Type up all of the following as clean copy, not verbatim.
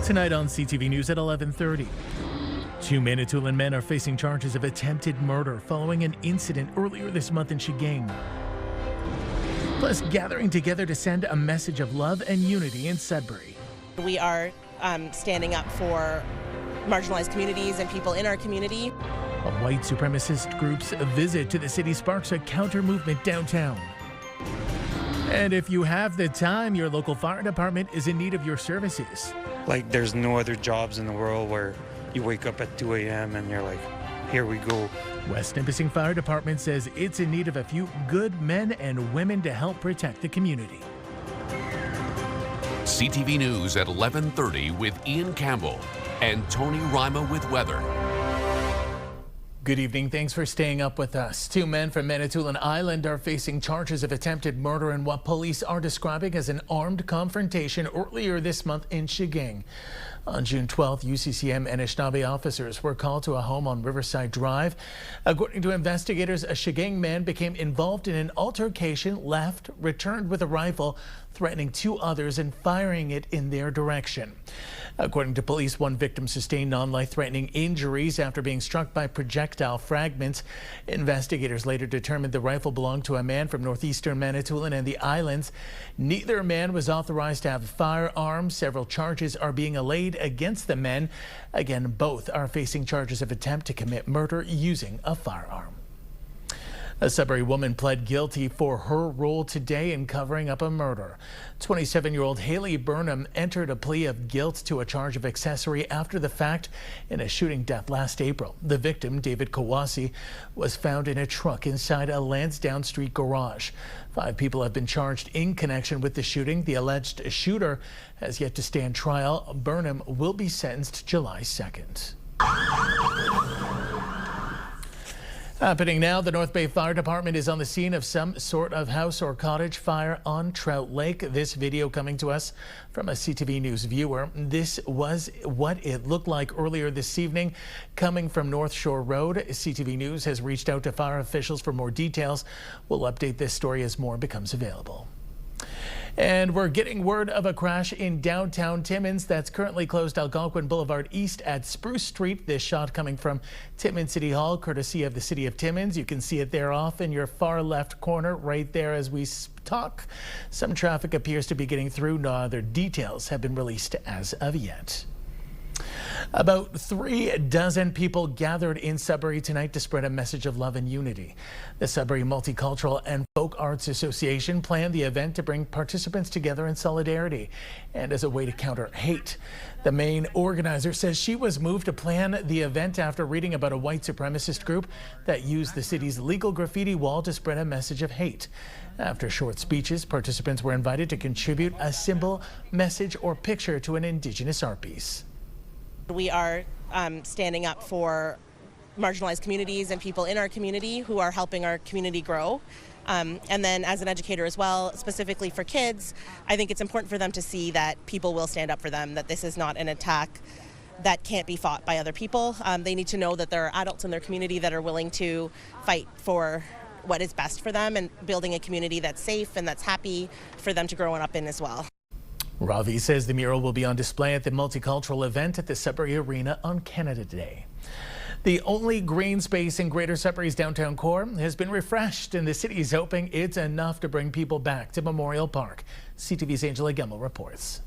Tonight on CTV News at 11:30. Two Manitoulin men are facing charges of attempted murder following an incident earlier this month in Chigeng. Plus, gathering together to send a message of love and unity in Sudbury. We are standing up for marginalized communities and people in our community. A white supremacist group's visit to the city sparks a counter-movement downtown. And if you have the time, your local fire department is in need of your services. Like, there's no other jobs in the world where you wake up at 2 a.m. and you're like, here we go. West Nipissing Fire Department says it's in need of a few good men and women to help protect the community. CTV News at 11:30 with Ian Campbell and Tony Rima with weather. Good evening. Thanks for staying up with us. Two men from Manitoulin Island are facing charges of attempted murder in what police are describing as an armed confrontation earlier this month in Chigeng. On June 12th, UCCM and Anishinaabe officers were called to a home on Riverside Drive. According to investigators, a Chigeng man became involved in an altercation, left, returned with a rifle, threatening two others and firing it in their direction. According to police, one victim sustained non-life-threatening injuries after being struck by projectile fragments. Investigators later determined the rifle belonged to a man from northeastern Manitoulin and the islands. Neither man was authorized to have a firearm. Several charges are being laid against the men. Again, both are facing charges of attempt to commit murder using a firearm. A Sudbury woman pled guilty for her role today in covering up a murder. 27-year-old Haley Burnham entered a plea of guilt to a charge of accessory after the fact in a shooting death last April. The victim, David Kawasi, was found in a truck inside a Lansdowne Street garage. 5 people have been charged in connection with the shooting. The alleged shooter has yet to stand trial. Burnham will be sentenced July 2nd. Happening now, the North Bay Fire Department is on the scene of some sort of house or cottage fire on Trout Lake. This video coming to us from a CTV News viewer. This was what it looked like earlier this evening coming from North Shore Road. CTV News has reached out to fire officials for more details. We'll update this story as more becomes available. And we're getting word of a crash in downtown Timmins that's currently closed Algonquin Boulevard East at Spruce Street. This shot coming from Timmins City Hall, courtesy of the City of Timmins. You can see it there off in your far left corner right there as we talk. Some traffic appears to be getting through. No other details have been released as of yet. About 3 dozen people gathered in Sudbury tonight to spread a message of love and unity. The Sudbury Multicultural and Folk Arts Association planned the event to bring participants together in solidarity and as a way to counter hate. The main organizer says she was moved to plan the event after reading about a white supremacist group that used the city's legal graffiti wall to spread a message of hate. After short speeches, participants were invited to contribute a symbol, message, or picture to an Indigenous art piece. We are standing up for marginalized communities and people in our community who are helping our community grow. And then as an educator as well, specifically for kids, I think it's important for them to see that people will stand up for them, that this is not an attack that can't be fought by other people. They need to know that there are adults in their community that are willing to fight for what is best for them and building a community that's safe and that's happy for them to grow up in as well. Ravi says the mural will be on display at the multicultural event at the Sudbury Arena on Canada Day. The only green space in Greater Sudbury's downtown core has been refreshed, and the city is hoping it's enough to bring people back to Memorial Park. CTV's Angela Gemmel reports.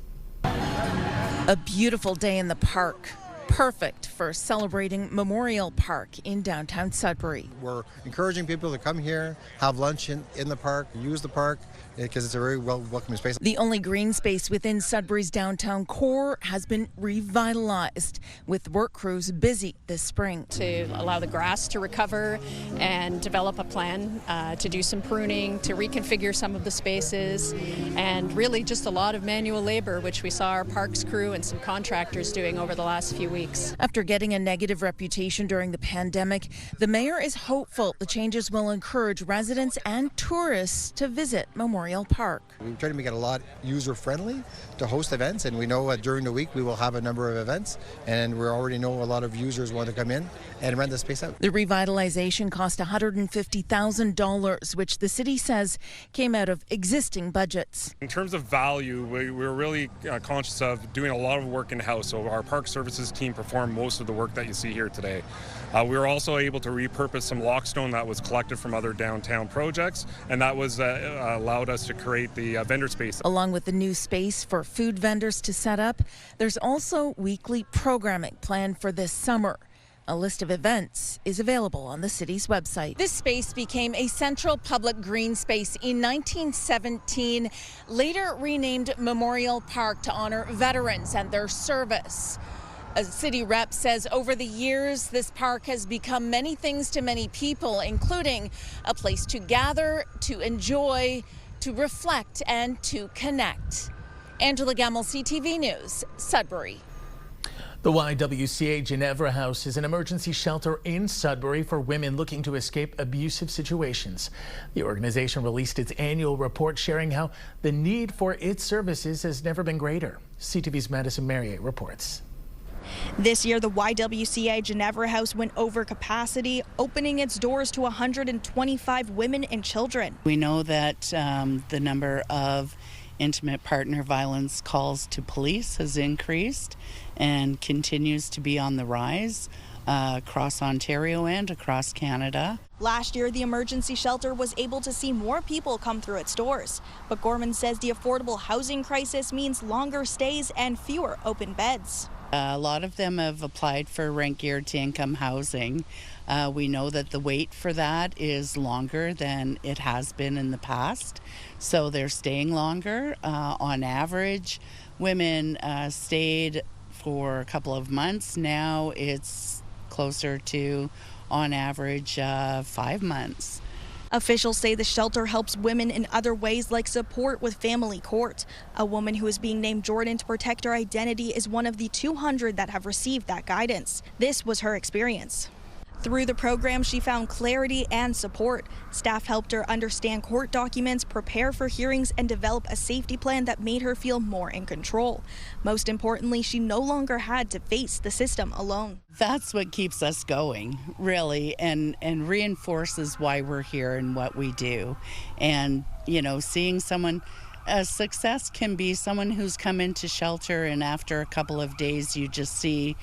A beautiful day in the park. Perfect for celebrating Memorial Park in downtown Sudbury. We're encouraging people to come here, have lunch in the park, use the park, because it's a very welcoming space. The only green space within Sudbury's downtown core has been revitalized, with work crews busy this spring. To allow the grass to recover and develop a plan to do some pruning, to reconfigure some of the spaces, and really just a lot of manual labor, which we saw our parks crew and some contractors doing over the last few weeks. After getting a negative reputation during the pandemic, the mayor is hopeful the changes will encourage residents and tourists to visit Memorial Memorial Park. We try to make it a lot user-friendly to host events, and we know during the week we will have a number of events, and we already know a lot of users want to come in and rent the space out. The revitalization cost $150,000, which the city says came out of existing budgets. In terms of value, we're really conscious of doing a lot of work in-house, so our park services team performed most of the work that you see here today. We were also able to repurpose some lockstone that was collected from other downtown projects, and that was allowed us to create the vendor space. Along with the new space for food vendors to set up, there's also weekly programming planned for this summer. A list of events is available on the city's website. This space became a central public green space in 1917, later renamed Memorial Park to honor veterans and their service. A city rep says over the years, this park has become many things to many people, including a place to gather, to enjoy, to reflect, and to connect. Angela Gamble, CTV News, Sudbury. The YWCA Ginevra House is an emergency shelter in Sudbury for women looking to escape abusive situations. The organization released its annual report sharing how the need for its services has never been greater. CTV's Madison Merrier reports. This year, the YWCA Ginevra House went over capacity, opening its doors to 125 women and children. We know that the number of intimate partner violence calls to police has increased and continues to be on the rise across Ontario and across Canada. Last year, the emergency shelter was able to see more people come through its doors. But Gorman says the affordable housing crisis means longer stays and fewer open beds. A lot of them have applied for rent geared to income housing. We know that the wait for that is longer than it has been in the past, so they're staying longer. On average, women stayed for a couple of months. Now it's closer to, on average, 5 months. Officials say the shelter helps women in other ways, like support with family court. A woman who is being named Jordan to protect her identity is one of the 200 that have received that guidance. This was her experience. Through the program, she found clarity and support. Staff helped her understand court documents, prepare for hearings, and develop a safety plan that made her feel more in control. Most importantly, she no longer had to face the system alone. That's what keeps us going, really, and reinforces why we're here and what we do. And, you know, seeing someone, a success can be someone who's come into shelter and after a couple of days you just see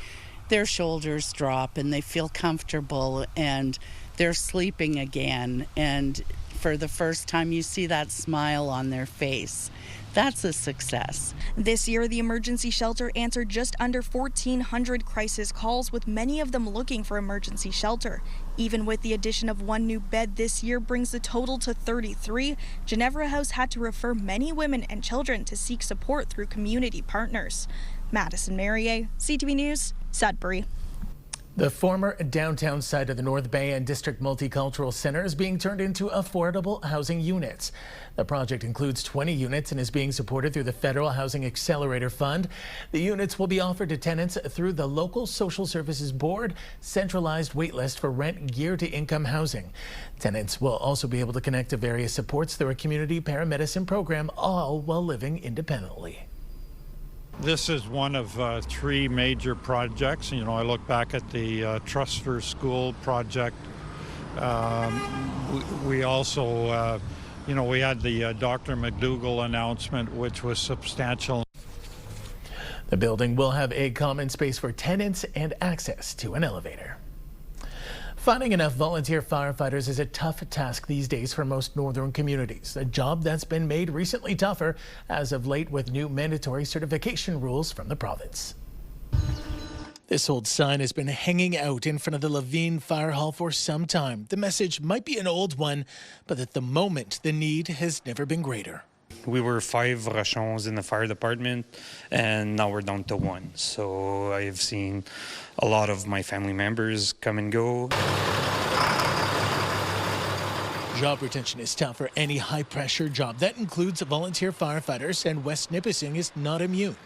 their shoulders drop and they feel comfortable and they're sleeping again, and for the first time you see that smile on their face. That's a success. This year, the emergency shelter answered just under 1,400 crisis calls, with many of them looking for emergency shelter. Even with the addition of one new bed this year brings the total to 33, Ginevra House had to refer many women and children to seek support through community partners. Madison Merrier, CTV News, Sudbury. The former downtown site of the North Bay and District Multicultural Center is being turned into affordable housing units. The project includes 20 units and is being supported through the Federal Housing Accelerator Fund. The units will be offered to tenants through the local Social Services Board centralized waitlist for rent geared to income housing. Tenants will also be able to connect to various supports through a community paramedicine program, all while living independently. This is one of 3 major projects. You know, I look back at the Trust for School project. We also, we had the Dr. McDougall announcement, which was substantial. The building will have a common space for tenants and access to an elevator. Finding enough volunteer firefighters is a tough task these days for most northern communities, a job that's been made recently tougher as of late with new mandatory certification rules from the province. This old sign has been hanging out in front of the Levine Fire Hall for some time. The message might be an old one, but at the moment, the need has never been greater. We were 5 Rochons in the fire department, and now we're down to 1. So I've seen a lot of my family members come and go. Job retention is tough for any high-pressure job. That includes volunteer firefighters, and West Nipissing is not immune.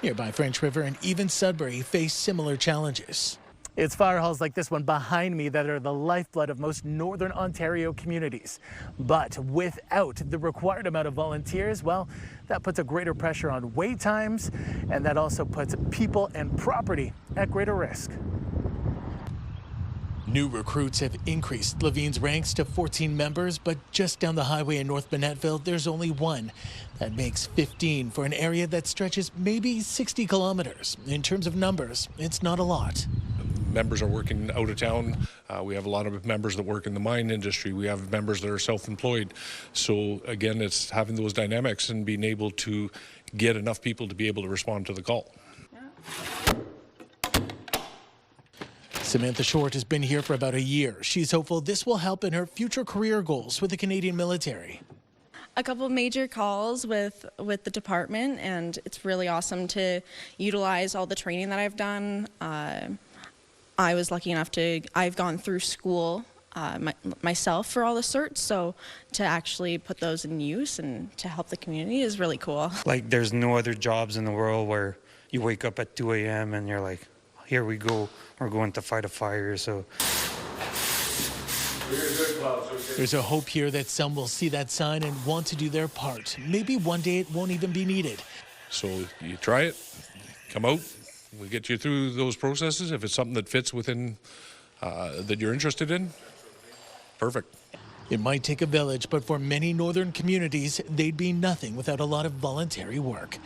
Nearby French River and even Sudbury face similar challenges. It's fire halls like this one behind me that are the lifeblood of most Northern Ontario communities. But without the required amount of volunteers, well, that puts a greater pressure on wait times, and that also puts people and property at greater risk. New recruits have increased Levine's ranks to 14 members, but just down the highway in North Bonnettville, there's only one. That makes 15 for an area that stretches maybe 60 kilometers. In terms of numbers, it's not a lot. Members are working out of town. We have a lot of members that work in the mine industry. We have members that are self-employed. So again, it's having those dynamics and being able to get enough people to be able to respond to the call. Samantha Short has been here for about a year. She's hopeful this will help in her future career goals with the Canadian military. A couple of major calls with the department, and it's really awesome to utilize all the training that I've done. I was lucky enough I've gone through school myself for all the certs, so to actually put those in use and to help the community is really cool. Like, there's no other jobs in the world where you wake up at 2 a.m. and you're like, here we go, we're going to fight a fire. So there's a hope here that some will see that sign and want to do their part. Maybe one day it won't even be needed. So you try it, come out, we get you through those processes. If it's something that fits within that you're interested in, perfect. It might take a village, but for many northern communities, they'd be nothing without a lot of voluntary work.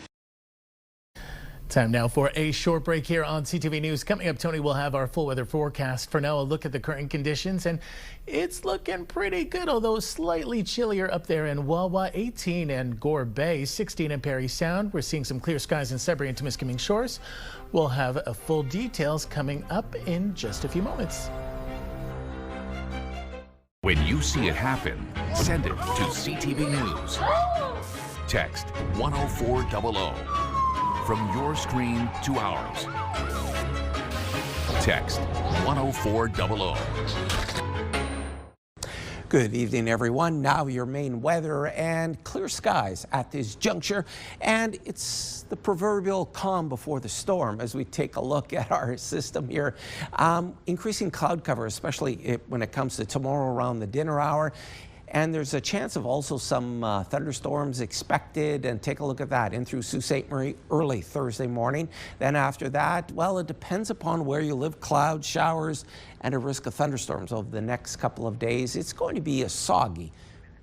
Time now for a short break here on CTV News. Coming up, Tony will have our full weather forecast. For now, a look at the current conditions, and it's looking pretty good, although slightly chillier up there in Wawa, 18 and Gore Bay, 16 in Parry Sound. We're seeing some clear skies in Sudbury and Temiskaming Shores. We'll have full details coming up in just a few moments. When you see it happen, send it to CTV News. Text 10400. From your screen to ours. Text 10400. Good evening, everyone. Now your main weather and clear skies at this juncture. And it's the proverbial calm before the storm as we take a look at our system here. Increasing cloud cover, especially when it comes to tomorrow around the dinner hour. And there's a chance of also some thunderstorms expected, and take a look at that in through Sault Ste. Marie early Thursday morning. Then after that, well, it depends upon where you live, clouds, showers, and a risk of thunderstorms over the next couple of days. It's going to be a soggy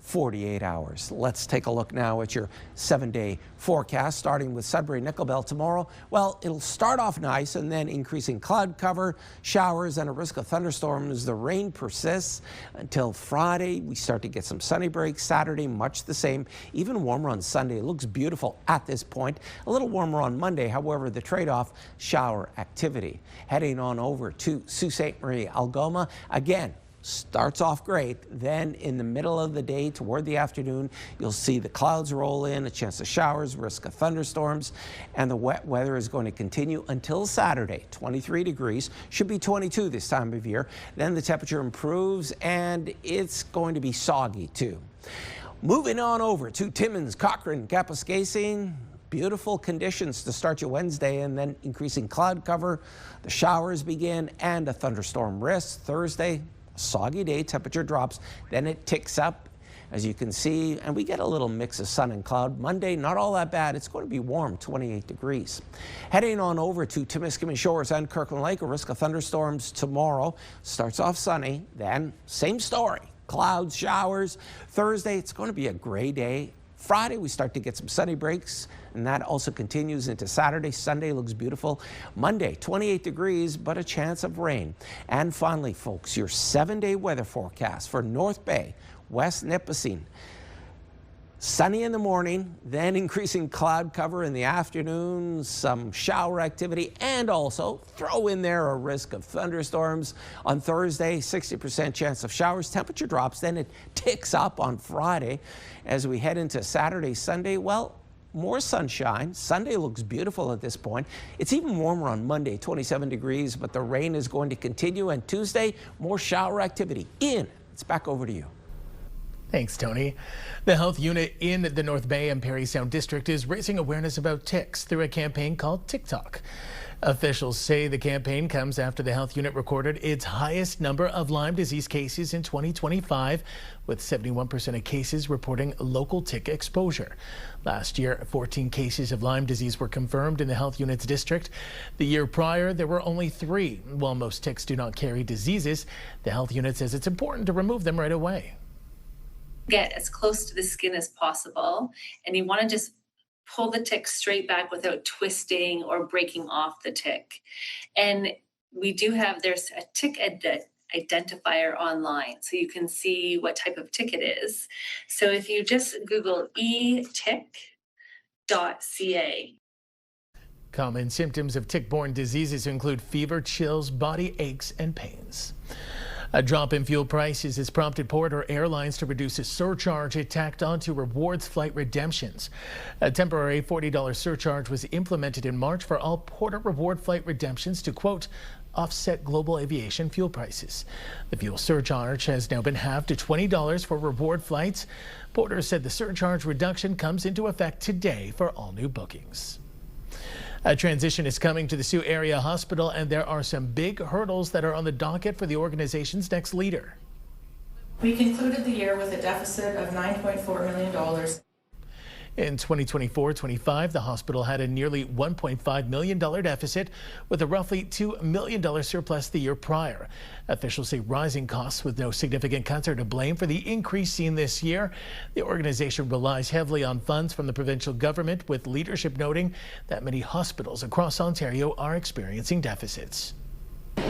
48 hours. Let's take a look now at your 7-day forecast, starting with Sudbury Nickelbell tomorrow. Well, it'll start off nice and then increasing cloud cover, showers, and a risk of thunderstorms. The rain persists until Friday. We start to get some sunny breaks. Saturday, much the same. Even warmer on Sunday. It looks beautiful at this point. A little warmer on Monday. However, the trade-off, shower activity. Heading on over to Sault Ste. Marie, Algoma. Again, starts off great, then in the middle of the day toward the afternoon, you'll see the clouds roll in, a chance of showers, risk of thunderstorms, and the wet weather is going to continue until Saturday. 23 degrees, should be 22 this time of year. Then the temperature improves and it's going to be soggy too. Moving on over to Timmins, Cochrane, Kapuskasing. Beautiful conditions to start your Wednesday, and then increasing cloud cover. The showers begin and a thunderstorm risk. Thursday, soggy day, temperature drops, then it ticks up, as you can see, and we get a little mix of sun and cloud. Monday, not all that bad. It's going to be warm, 28 degrees. Heading on over to Temiskaming Shores and Kirkland Lake, a risk of thunderstorms tomorrow. Starts off sunny, then same story. Clouds, showers. Thursday, it's going to be a gray day. Friday, we start to get some sunny breaks, and that also continues into Saturday. Sunday looks beautiful. Monday, 28 degrees, but a chance of rain. And finally, folks, your 7-day weather forecast for North Bay, West Nipissing. Sunny in the morning, then increasing cloud cover in the afternoon, some shower activity, and also throw in there a risk of thunderstorms. On Thursday, 60% chance of showers. Temperature drops, then it ticks up on Friday. As we head into Saturday, Sunday, well, more sunshine. Sunday looks beautiful at this point. It's even warmer on Monday, 27 degrees, but the rain is going to continue. And Tuesday, more shower activity. Ian, it's back over to you. Thanks, Tony. The health unit in the North Bay and Parry Sound District is raising awareness about ticks through a campaign called TikTok. Officials say the campaign comes after the health unit recorded its highest number of Lyme disease cases in 2025, with 71% of cases reporting local tick exposure. Last year, 14 cases of Lyme disease were confirmed in the health unit's district. The year prior, there were only 3. While most ticks do not carry diseases, the health unit says it's important to remove them right away. Get as close to the skin as possible, and you want to just pull the tick straight back without twisting or breaking off the tick. And there's a tick identifier online, so you can see what type of tick it is. So if you just Google etick.ca. Common symptoms of tick-borne diseases include fever, chills, body aches, and pains. A drop in fuel prices has prompted Porter Airlines to reduce a surcharge it tacked onto rewards flight redemptions. A temporary $40 surcharge was implemented in March for all Porter reward flight redemptions to, quote, offset global aviation fuel prices. The fuel surcharge has now been halved to $20 for reward flights. Porter said the surcharge reduction comes into effect today for all new bookings. A transition is coming to the Sault Area Hospital, and there are some big hurdles that are on the docket for the organization's next leader. We concluded the year with a deficit of $9.4 million. In 2024-25, the hospital had a nearly $1.5 million deficit with a roughly $2 million surplus the year prior. Officials say rising costs with no significant cuts are to blame for the increase seen this year. The organization relies heavily on funds from the provincial government, with leadership noting that many hospitals across Ontario are experiencing deficits.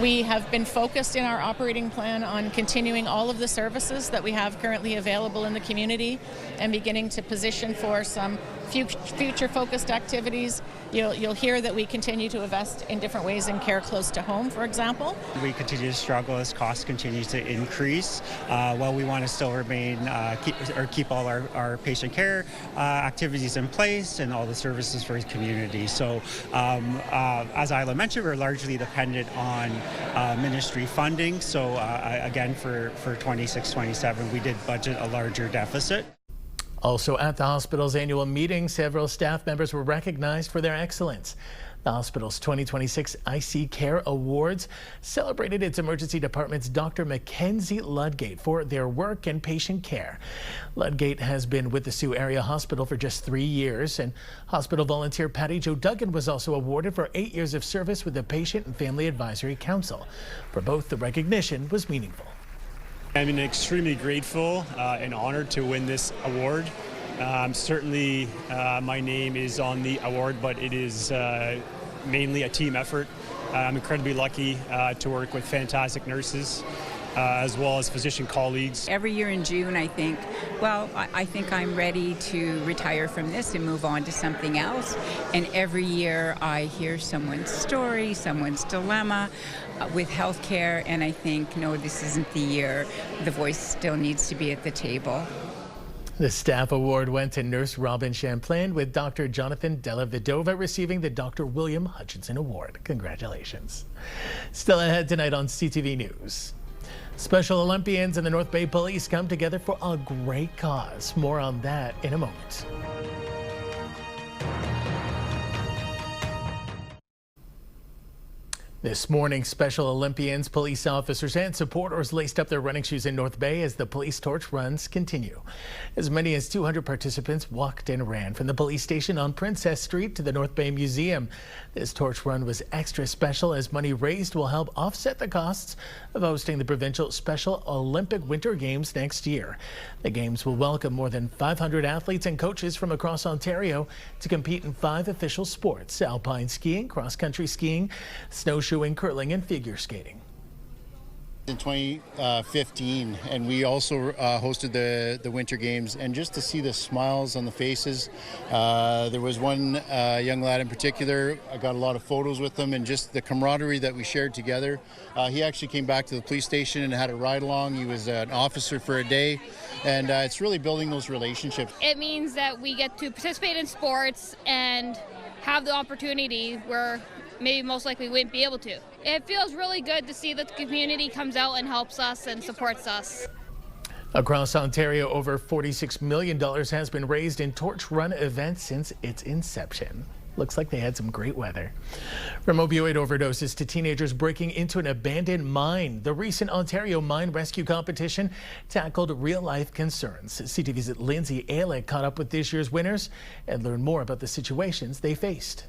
We have been focused in our operating plan on continuing all of the services that we have currently available in the community and beginning to position for some future-focused activities. You'll hear that we continue to invest in different ways in care close to home, for example. We continue to struggle as costs continue to increase. While we want to still remain, keep all our patient care activities in place and all the services for the community. So as Isla mentioned, we're largely dependent on ministry funding. So again, for 26-27, we did budget a larger deficit. Also at the hospital's annual meeting, several staff members were recognized for their excellence. The hospital's 2026 IC Care Awards celebrated its emergency department's Dr. Mackenzie Ludgate for their work and patient care. Ludgate has been with the Sault Area Hospital for just 3 years, and hospital volunteer Patty Jo Duggan was also awarded for 8 years of service with the Patient and Family Advisory Council. For both, the recognition was meaningful. I'm extremely grateful and honored to win this award. Certainly my name is on the award, but it is mainly a team effort. I'm incredibly lucky to work with fantastic nurses as well as physician colleagues. Every year in June I think, well, I think I'm ready to retire from this and move on to something else. And every year I hear someone's story, someone's dilemma with healthcare, and I think, no, this isn't the year. The voice still needs to be at the table. The staff award went to Nurse Robin Champlain, with Dr. Jonathan Della Vedova receiving the Dr. William Hutchinson Award. Congratulations. Still ahead tonight on CTV News. Special Olympians and the North Bay Police come together for a great cause. More on that in a moment. This morning, Special Olympians, police officers, and supporters laced up their running shoes in North Bay as the police torch runs continue. As many as 200 participants walked and ran from the police station on Princess Street to the North Bay Museum. This torch run was extra special as money raised will help offset the costs of hosting the provincial Special Olympic Winter Games next year. The Games will welcome more than 500 athletes and coaches from across Ontario to compete in 5 official sports: alpine skiing, cross-country skiing, snowshoeing, curling, and figure skating. In 2015, and we also hosted the Winter Games, and just to see the smiles on the faces. There was one young lad in particular, I got a lot of photos with him, and just the camaraderie that we shared together. He actually came back to the police station and had a ride along. He was an officer for a day, and it's really building those relationships. It means that we get to participate in sports and have the opportunity where maybe most likely wouldn't be able to. It feels really good to see that the community comes out and helps us and supports us. Across Ontario, over $46 million has been raised in torch run events since its inception. Looks like they had some great weather. From opioid overdoses to teenagers breaking into an abandoned mine, the recent Ontario mine rescue competition tackled real-life concerns. CTV's Lindsay Alick caught up with this year's winners and learned more about the situations they faced.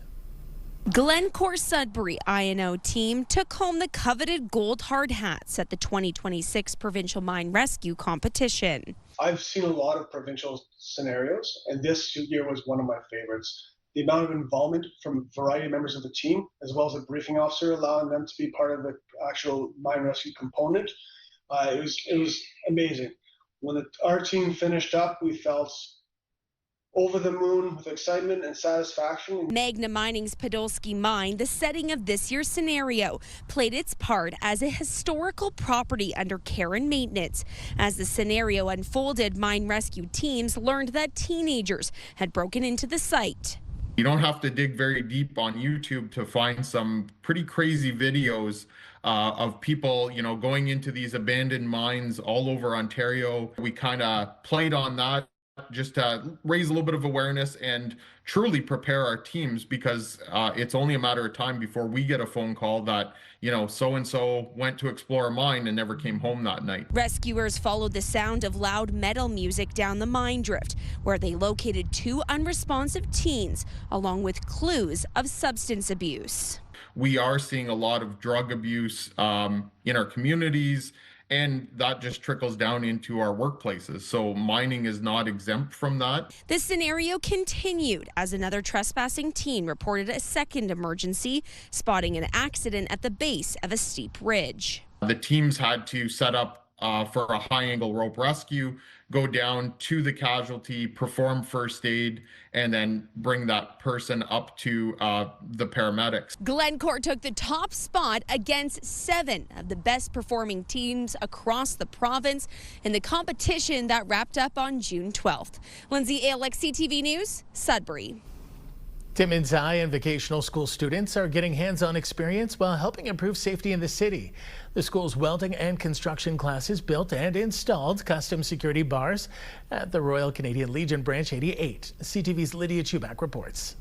Glencore Sudbury I&O team took home the coveted gold hard hats at the 2026 Provincial Mine Rescue Competition. I've seen a lot of provincial scenarios, and this year was one of my favorites. The amount of involvement from a variety of members of the team, as well as a briefing officer, allowing them to be part of the actual mine rescue component, it was amazing. When our team finished up, we felt over the moon with excitement and satisfaction. Magna Mining's Podolsky Mine, the setting of this year's scenario, played its part as a historical property under care and maintenance. As the scenario unfolded, mine rescue teams learned that teenagers had broken into the site. You don't have to dig very deep on YouTube to find some pretty crazy videos of people, going into these abandoned mines all over Ontario. We kind of played on that just to raise a little bit of awareness and truly prepare our teams, because it's only a matter of time before we get a phone call that, so-and-so went to explore a mine and never came home that night. Rescuers followed the sound of loud metal music down the mine drift, where they located 2 unresponsive teens, along with clues of substance abuse. We are seeing a lot of drug abuse in our communities, and that just trickles down into our workplaces. So mining is not exempt from that. The scenario continued as another trespassing teen reported a second emergency, spotting an accident at the base of a steep ridge. The teams had to set up for a high-angle rope rescue, go down to the casualty, perform first aid, and then bring that person up to the paramedics. Glencore took the top spot against 7 of the best performing teams across the province in the competition that wrapped up on June 12th. Lindsay Alick, CTV News, Sudbury. Timmins High and vocational school students are getting hands-on experience while helping improve safety in the city. The school's welding and construction classes built and installed custom security bars at the Royal Canadian Legion Branch 88. CTV's Lydia Chubak reports.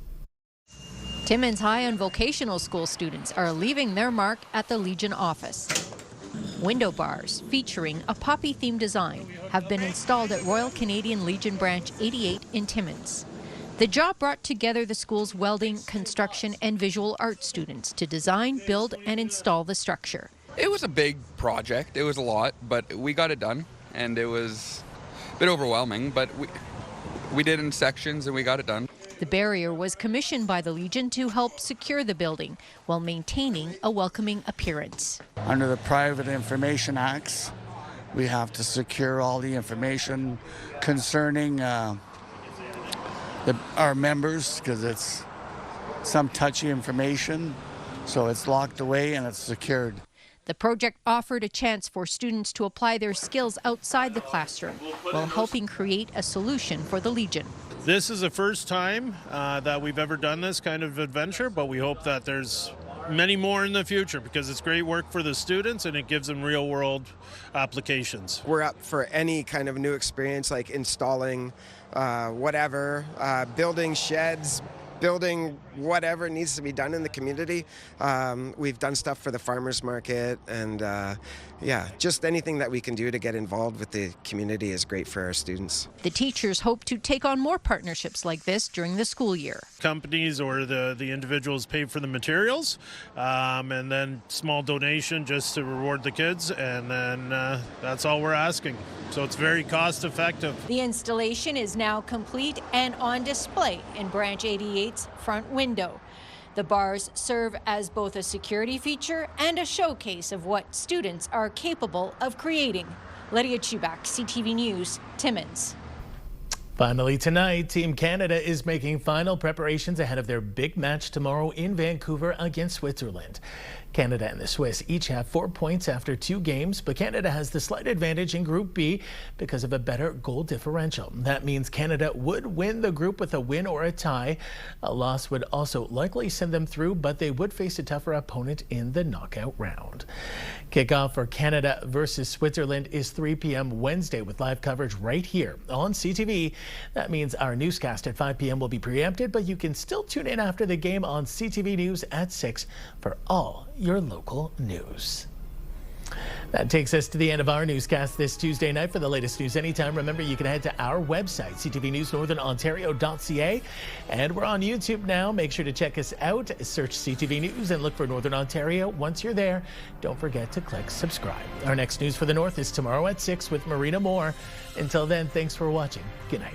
Timmins High and vocational school students are leaving their mark at the Legion office. Window bars featuring a poppy-themed design have been installed at Royal Canadian Legion Branch 88 in Timmins. The job brought together the school's welding, construction, and visual arts students to design, build, and install the structure. It was a big project. It was a lot, but we got it done, and it was a bit overwhelming, but we did it in sections, and we got it done. The barrier was commissioned by the Legion to help secure the building while maintaining a welcoming appearance. Under the Private Information Acts, we have to secure all the information concerning our members, because it's some touchy information, so it's locked away and it's secured. The project offered a chance for students to apply their skills outside the classroom while helping create a solution for the Legion. This is the first time that we've ever done this kind of adventure, but we hope that there's many more in the future, because it's great work for the students and it gives them real world applications. We're up for any kind of new experience, like installing whatever, building sheds, building whatever needs to be done in the community. We've done stuff for the farmers market, and just anything that we can do to get involved with the community is great for our students. The teachers hope to take on more partnerships like this during the school year. Companies or the individuals pay for the materials, and then small donation just to reward the kids, and then that's all we're asking. So it's very cost effective. The installation is now complete and on display in Branch 88's front window. The bars serve as both a security feature and a showcase of what students are capable of creating. Lydia Chubak, CTV News, Timmins. Finally tonight, Team Canada is making final preparations ahead of their big match tomorrow in Vancouver against Switzerland. Canada and the Swiss each have 4 points after 2 games, but Canada has the slight advantage in Group B because of a better goal differential. That means Canada would win the group with a win or a tie. A loss would also likely send them through, but they would face a tougher opponent in the knockout round. Kickoff for Canada versus Switzerland is 3 p.m. Wednesday with live coverage right here on CTV. That means our newscast at 5 p.m. will be preempted, but you can still tune in after the game on CTV News at 6 for all your local news. That takes us to the end of our newscast this Tuesday night. For the latest news anytime, remember you can head to our website, ctvnewsnorthernontario.ca. And we're on YouTube now. Make sure to check us out. Search CTV News and look for Northern Ontario. Once you're there, don't forget to click subscribe. Our next news for the North is tomorrow at 6 with Marina Moore. Until then, thanks for watching. Good night.